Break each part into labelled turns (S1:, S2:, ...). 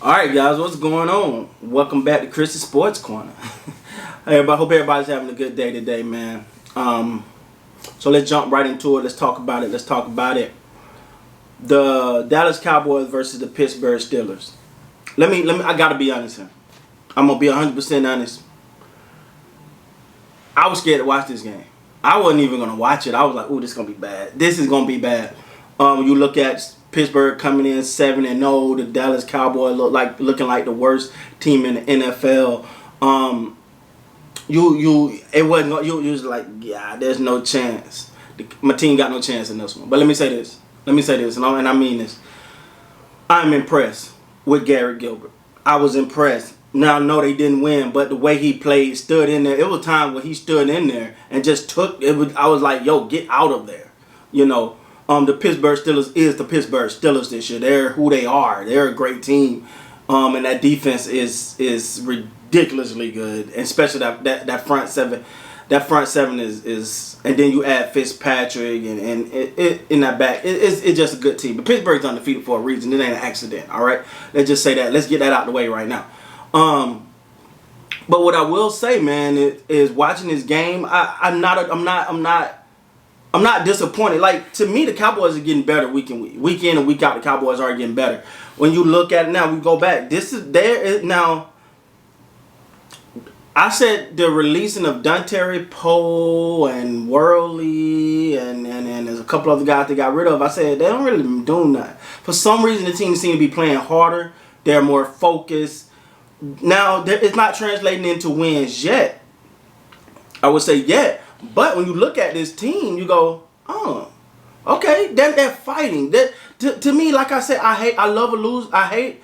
S1: All right, guys, what's going on? Welcome back to Chris's Sports Corner. Hey, everybody, hope everybody's having a good day today, man. So let's jump right into it. Let's talk about it. The Dallas Cowboys versus the Pittsburgh Steelers. I gotta be honest here. I'm gonna be 100% honest. I was scared to watch this game. I wasn't even gonna watch it. I was like, "Ooh, this is gonna be bad. This is gonna be bad." You look at Pittsburgh coming in 7-0. The Dallas Cowboys looking like the worst team in the NFL. It wasn't. You was like, yeah, there's no chance. My team got no chance in this one. But let me say this, and I mean this. I'm impressed with Garrett Gilbert. I was impressed. Now, no, they didn't win, but the way he played, stood in there. It was time where he stood in there and just took it. I was like, yo, get out of there. You know, the Pittsburgh Steelers is the Pittsburgh Steelers this year. They're who they are. They're a great team, and that defense is ridiculously good, and especially that front seven. That front seven is, and then you add Fitzpatrick and it in that back. It's just a good team. But Pittsburgh's undefeated for a reason. It ain't an accident. All right, let's just say that. Let's get that out of the way right now. But what I will say, man, is watching this game. I'm not disappointed. Like, to me, the Cowboys are getting better week in and week out. The Cowboys are getting better. When you look at it now, we go back. Now. I said the releasing of Dontari Poe and Worley and there's a couple other guys they got rid of. I said they don't really do nothing. For some reason, the team seems to be playing harder. They're more focused. Now, it's not translating into wins yet. I would say yet. But when you look at this team, you go, oh, okay, they're fighting. To me, like I said, I love a lose. I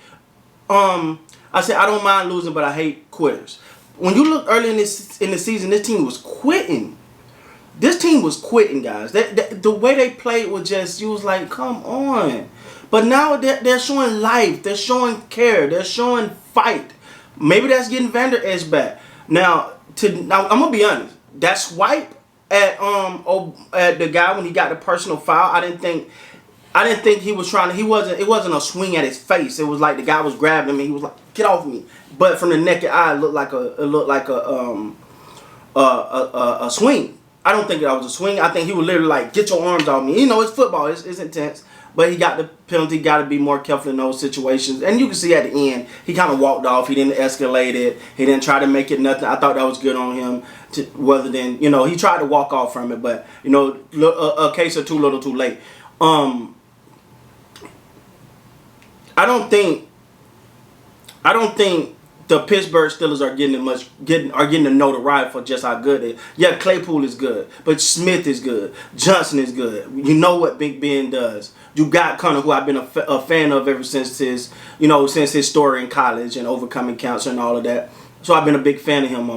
S1: said I don't mind losing, but I hate quitters. When you look early in the season, this team was quitting. This team was quitting, guys. The way they played was just, you was like, come on. But now they're showing life. They're showing care. They're showing fight. Maybe that's getting Van Der Esch back. Now I'm gonna be honest. That swipe at the guy when he got the personal foul, I didn't think he was trying to. It wasn't a swing at his face. It was like the guy was grabbing him and he was like, "Get off me!" But from the naked eye, it looked like a swing. I don't think that was a swing. I think he was literally like, "Get your arms off me." You know, it's football. It's intense. But he got the penalty. Got to be more careful in those situations. And you can see at the end, he kind of walked off. He didn't escalate it. He didn't try to make it nothing. I thought that was good on him. Rather than, he tried to walk off from it, but a case or too little, too late. I don't think the Pittsburgh Steelers are getting the notoriety for just how good they are. Yeah, Claypool is good, but Smith is good. Johnson is good. You know what Big Ben does. You got Connor, who I've been a fan of ever since his story in college and overcoming cancer and all of that. So I've been a big fan of him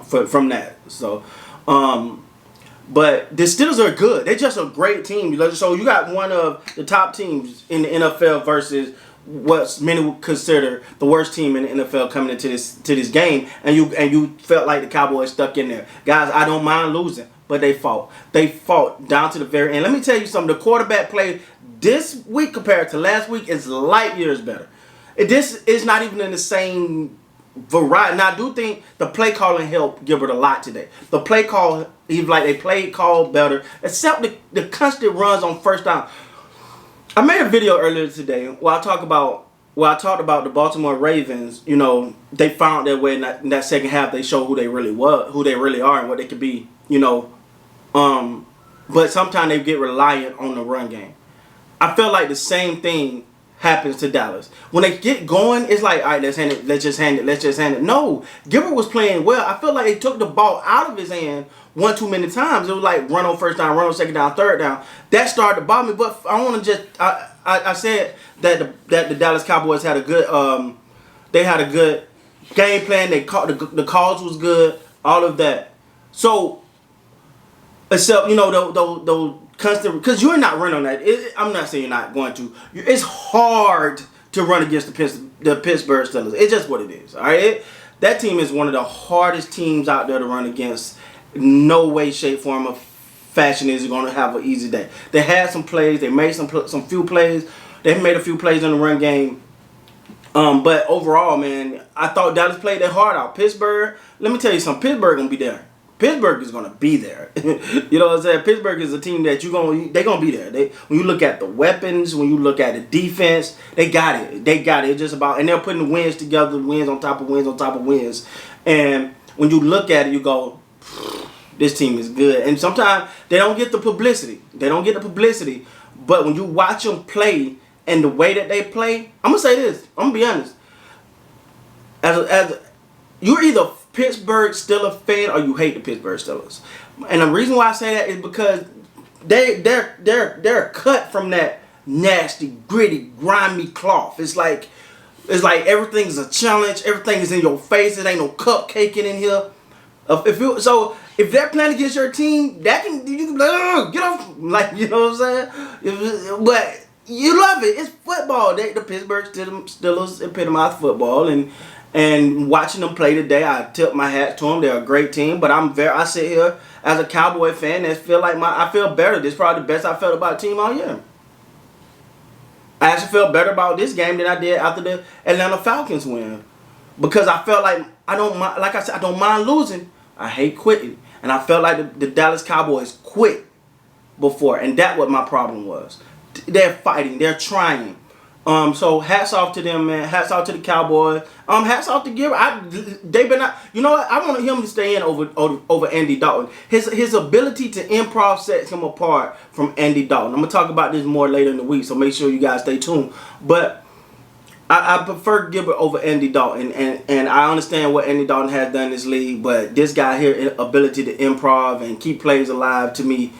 S1: from that. So, but the Steelers are good. They're just a great team. So you got one of the top teams in the NFL versus what many would consider the worst team in the NFL coming into this game, and you felt like the Cowboys stuck in there. Guys, I don't mind losing, but they fought. They fought down to the very end. Let me tell you something. The quarterback play this week compared to last week is light years better. This is not even in the same variety. Now, I do think the play calling helped Gilbert a lot today. The play call, they played call better, except the constant runs on first down. I made a video earlier today where I talked about the Baltimore Ravens. They found their way in that second half. They showed who they really are, and what they could be. But sometimes they get reliant on the run game. I feel like the same thing happens to Dallas. When they get going, it's like, all right, let's just hand it. No, Gilbert was playing well. I feel like they took the ball out of his hand one too many times. It was like run on first down, run on second down, third down. That started to bother me. But I want to just I said that the Dallas Cowboys had a good game plan. They caught the calls was good, all of that. So except those constant, because you're not running on that. I'm not saying you're not going to. It's hard to run against the Pittsburgh Steelers. It's just what it is. All right, that team is one of the hardest teams out there to run against. No way, shape, form, or fashion is going to have an easy day. They had some plays. They made some few plays. They made a few plays in the run game But overall, man, I thought Dallas played their heart out. Pittsburgh, let me tell you something. Pittsburgh gonna be there. Pittsburgh is gonna be there. You know what I'm saying? Pittsburgh is a team that they're gonna be there. When you look at the weapons, when you look at the defense, they got it. They got it. It's just about, and they're putting the wins together, wins on top of wins on top of wins. And when you look at it, you go, this team is good. And sometimes they don't get the publicity. They don't get the publicity. But when you watch them play and the way that they play, I'm gonna say this. I'm gonna be honest. As you're either Pittsburgh Steelers fan or you hate the Pittsburgh Steelers. And the reason why I say that is because they're cut from that nasty, gritty, grimy cloth. It's like everything's a challenge. Everything is in your face. It ain't no cupcaking in here. If they're playing against your team, you can be like, oh, get off, like, you know what I'm saying? But you love it. It's football. The Pittsburgh Steelers epitomize football, and watching them play today, I tip my hat to them. They're a great team. But I sit here as a Cowboy fan and I feel better. This is probably the best I felt about the team all year. I actually felt better about this game than I did after the Atlanta Falcons win, because I felt like I don't mind. Like I said, I don't mind losing. I hate quitting, and I felt like the Dallas Cowboys quit before, and that's what my problem was. They're fighting. They're trying. So hats off to them, man. Hats off to the Cowboys. Hats off to Gilber. They've been out. You know what? I want him to stay in over Andy Dalton. His ability to improv sets him apart from Andy Dalton. I'm gonna talk about this more later in the week, so make sure you guys stay tuned. But I prefer Gilbert over Andy Dalton, and I understand what Andy Dalton has done in this league, but this guy here, ability to improv and keep plays alive, to me,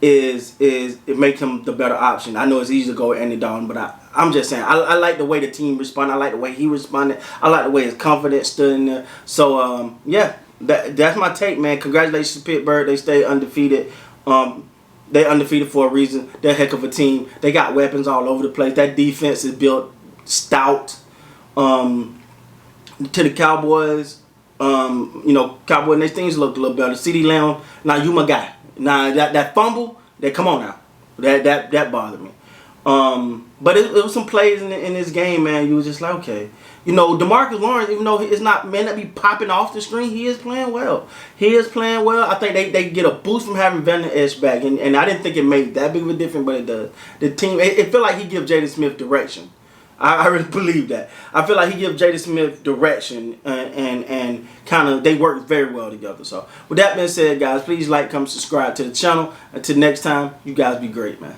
S1: it makes him the better option. I know it's easy to go with Andy Dalton, but I'm just saying, I like the way the team responded. I like the way he responded. I like the way his confidence stood in there. So yeah, that's my take, man. Congratulations to Pittsburgh. They stay undefeated. They undefeated for a reason. They're a heck of a team. They got weapons all over the place. That defense is built stout. To the Cowboys, Cowboys and their things looked a little better. CeeDee Lamb, now you my guy. Now that fumble, come on now, that bothered me. But it was some plays in this game, man. You was just like, okay, DeMarcus Lawrence, even though it's may not be popping off the screen, he is playing well. He is playing well. I think they get a boost from having Van Esch back, and I didn't think it made that big of a difference, but it does. The team, it feel like he gives Jaden Smith direction. I really believe that. I feel like he gives Jaden Smith direction, and kind of they work very well together. So with that being said, guys, please like, comment, subscribe to the channel. Until next time, you guys be great, man.